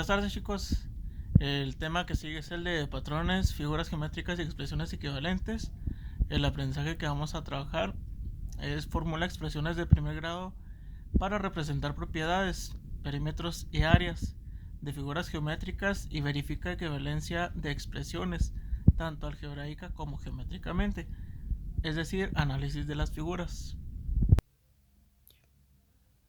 Buenas tardes, chicos. El tema que sigue es el de patrones, figuras geométricas y expresiones equivalentes. El aprendizaje que vamos a trabajar es formula expresiones de primer grado para representar propiedades, perímetros y áreas de figuras geométricas y verifica equivalencia de expresiones, tanto algebraica como geométricamente, es decir, análisis de las figuras.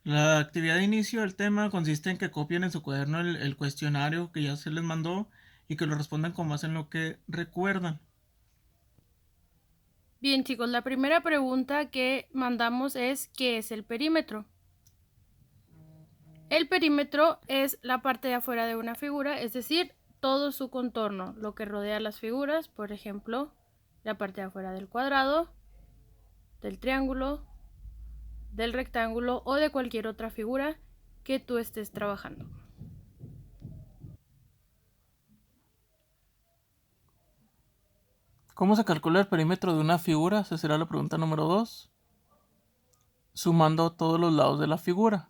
La actividad de inicio del tema consiste en que copien en su cuaderno el cuestionario que ya se les mandó y que lo respondan con base en lo que recuerdan. Bien, chicos, la primera pregunta que mandamos es ¿qué es el perímetro? El perímetro es la parte de afuera de una figura, es decir, todo su contorno, lo que rodea las figuras, por ejemplo, la parte de afuera del cuadrado, del triángulo, del rectángulo o de cualquier otra figura que tú estés trabajando. ¿Cómo se calcula el perímetro de una figura? Esa será la pregunta número 2. Sumando todos los lados de la figura.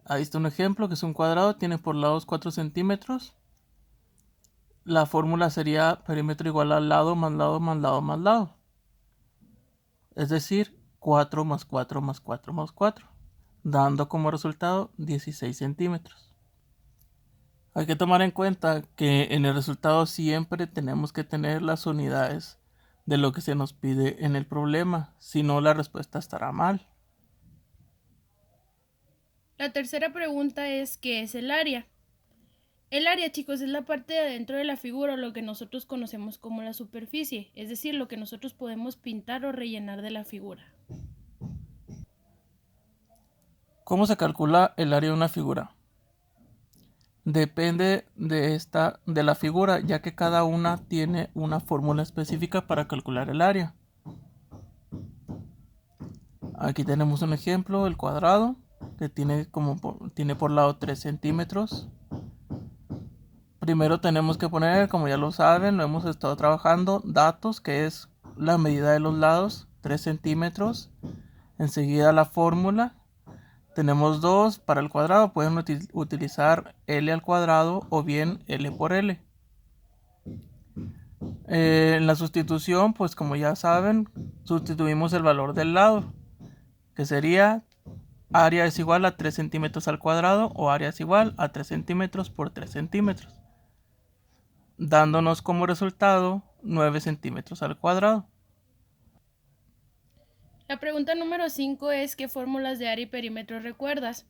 Ahí está un ejemplo que es un cuadrado, tiene por lados 4 centímetros. La fórmula sería perímetro igual al lado más lado más lado más lado. Es decir, 4 más 4 más 4 más 4, dando como resultado 16 centímetros. Hay que tomar en cuenta que en el resultado siempre tenemos que tener las unidades de lo que se nos pide en el problema, si no la respuesta estará mal. La tercera pregunta es ¿qué es el área? El área, chicos, es la parte de adentro de la figura, lo que nosotros conocemos como la superficie, es decir, lo que nosotros podemos pintar o rellenar de la figura. ¿Cómo se calcula el área de una figura? Depende de la figura, ya que cada una tiene una fórmula específica para calcular el área. Aquí tenemos un ejemplo, el cuadrado, que tiene por lado 3 centímetros. Primero tenemos que poner, como ya lo saben, lo hemos estado trabajando, datos, que es la medida de los lados, 3 centímetros. Enseguida la fórmula. Tenemos 2 para el cuadrado, pueden utilizar L al cuadrado o bien L por L. En la sustitución, pues como ya saben, sustituimos el valor del lado, que sería área es igual a 3 centímetros al cuadrado o área es igual a 3 centímetros por 3 centímetros, dándonos como resultado 9 centímetros al cuadrado. La pregunta número 5 es ¿qué fórmulas de área y perímetro recuerdas?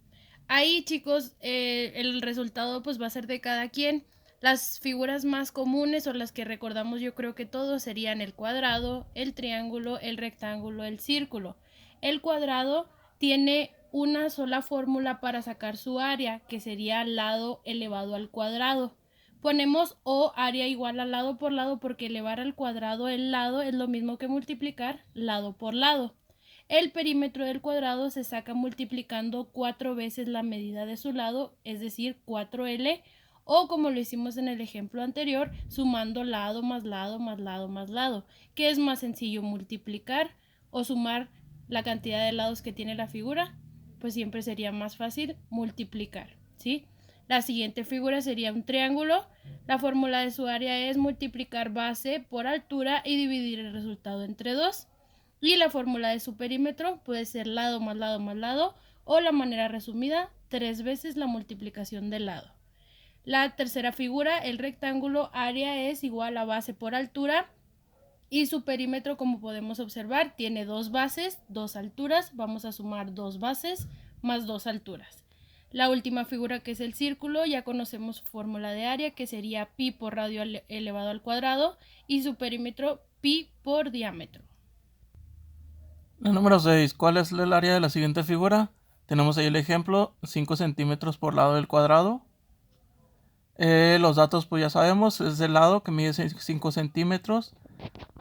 Ahí, chicos, el resultado pues va a ser de cada quien. Las figuras más comunes o las que recordamos yo creo que todos serían el cuadrado, el triángulo, el rectángulo, el círculo. El cuadrado tiene una sola fórmula para sacar su área, que sería lado elevado al cuadrado. Ponemos O área igual a lado por lado porque elevar al cuadrado el lado es lo mismo que multiplicar lado por lado. El perímetro del cuadrado se saca multiplicando 4 veces la medida de su lado, es decir, 4L, o como lo hicimos en el ejemplo anterior, sumando lado más lado más lado más lado, que es más sencillo multiplicar o sumar la cantidad de lados que tiene la figura, pues siempre sería más fácil multiplicar, ¿sí? La siguiente figura sería un triángulo. La fórmula de su área es multiplicar base por altura y dividir el resultado entre 2. Y la fórmula de su perímetro puede ser lado más lado más lado o la manera resumida, 3 veces la multiplicación del lado. La tercera figura, el rectángulo, área es igual a base por altura y su perímetro, como podemos observar, tiene 2 bases, 2 alturas. Vamos a sumar 2 bases más 2 alturas. La última figura, que es el círculo, ya conocemos su fórmula de área, que sería pi por radio elevado al cuadrado, y su perímetro pi por diámetro. La número 6. ¿Cuál es el área de la siguiente figura? Tenemos ahí el ejemplo, 5 centímetros por lado del cuadrado. Los datos pues ya sabemos, es el lado que mide 5 centímetros.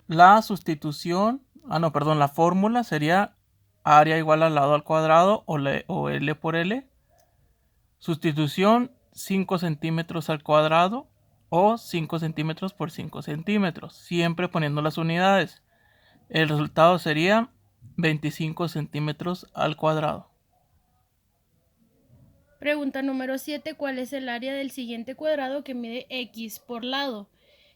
La sustitución, la fórmula sería área igual al lado al cuadrado o L por L. Sustitución, 5 centímetros al cuadrado o 5 centímetros por 5 centímetros, siempre poniendo las unidades. El resultado sería 25 centímetros al cuadrado. Pregunta número 7. ¿Cuál es el área del siguiente cuadrado que mide x por lado?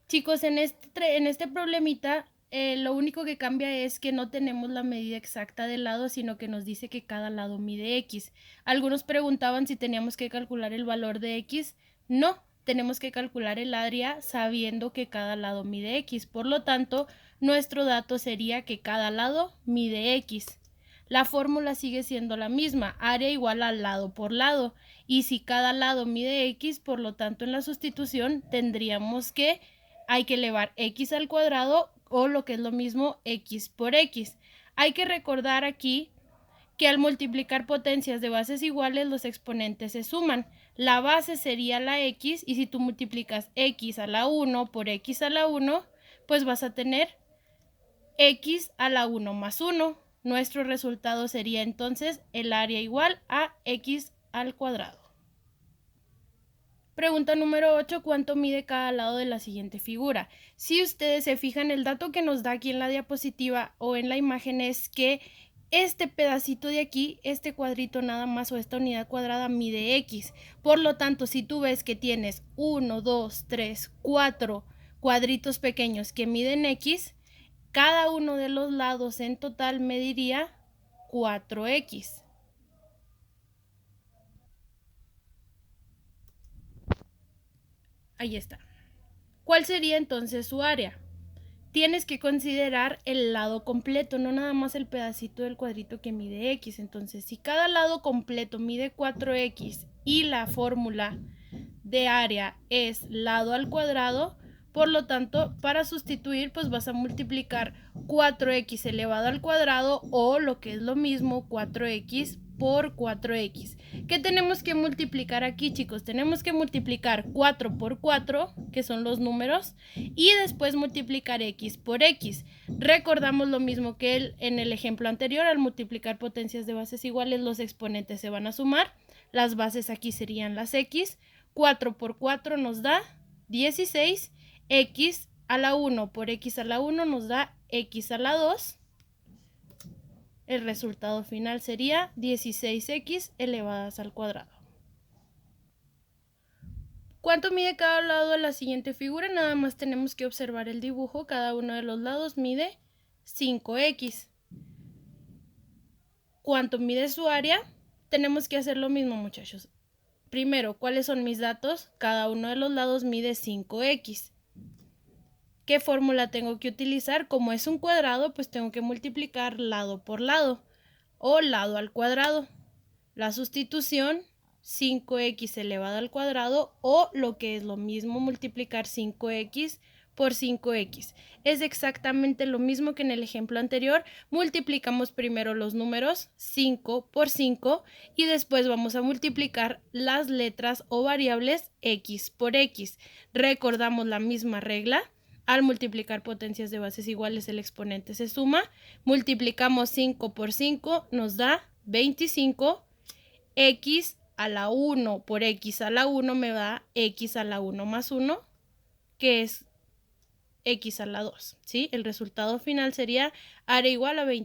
Chicos, en este problemita, lo único que cambia es que no tenemos la medida exacta del lado, sino que nos dice que cada lado mide x. Algunos preguntaban si teníamos que calcular el valor de x. No, tenemos que calcular el área sabiendo que cada lado mide x. Por lo tanto, nuestro dato sería que cada lado mide x. La fórmula sigue siendo la misma, área igual al lado por lado. Y si cada lado mide x, por lo tanto en la sustitución tendríamos que hay que elevar x al cuadrado o lo que es lo mismo x por x. Hay que recordar aquí que al multiplicar potencias de bases iguales los exponentes se suman. La base sería la x y si tú multiplicas x a la 1 por x a la 1, pues vas a tener x a la 1 más 1. Nuestro resultado sería entonces el área igual a x al cuadrado. Pregunta número 8. ¿Cuánto mide cada lado de la siguiente figura? Si ustedes se fijan, el dato que nos da aquí en la diapositiva o en la imagen es que este pedacito de aquí, este cuadrito nada más o esta unidad cuadrada mide x. Por lo tanto, si tú ves que tienes 1, 2, 3, 4 cuadritos pequeños que miden x, cada uno de los lados en total mediría 4x. Ahí está. ¿Cuál sería entonces su área? Tienes que considerar el lado completo, no nada más el pedacito del cuadrito que mide x. Entonces, si cada lado completo mide 4x y la fórmula de área es lado al cuadrado, por lo tanto, para sustituir, pues vas a multiplicar 4x elevado al cuadrado o lo que es lo mismo, 4x por 4x. ¿Qué tenemos que multiplicar aquí, chicos? Tenemos que multiplicar 4 por 4, que son los números, y después multiplicar x por x. Recordamos lo mismo que en el ejemplo anterior, al multiplicar potencias de bases iguales, los exponentes se van a sumar. Las bases aquí serían las x. 4 por 4 nos da 16. X a la 1 por x a la 1 nos da x a la 2. El resultado final sería 16x elevadas al cuadrado. ¿Cuánto mide cada lado de la siguiente figura? Nada más tenemos que observar el dibujo. Cada uno de los lados mide 5x. ¿Cuánto mide su área? Tenemos que hacer lo mismo, muchachos. Primero, ¿cuáles son mis datos? Cada uno de los lados mide 5x. ¿Qué fórmula tengo que utilizar? Como es un cuadrado, pues tengo que multiplicar lado por lado o lado al cuadrado. La sustitución, 5x elevado al cuadrado o lo que es lo mismo, multiplicar 5x por 5x. Es exactamente lo mismo que en el ejemplo anterior. Multiplicamos primero los números 5 por 5 y después vamos a multiplicar las letras o variables x por x. Recordamos la misma regla. Al multiplicar potencias de bases iguales, el exponente se suma. Multiplicamos 5 por 5, nos da 25. X a la 1 por x a la 1 me da x a la 1 más 1, que es x a la 2. ¿Sí? El resultado final sería área igual a 25.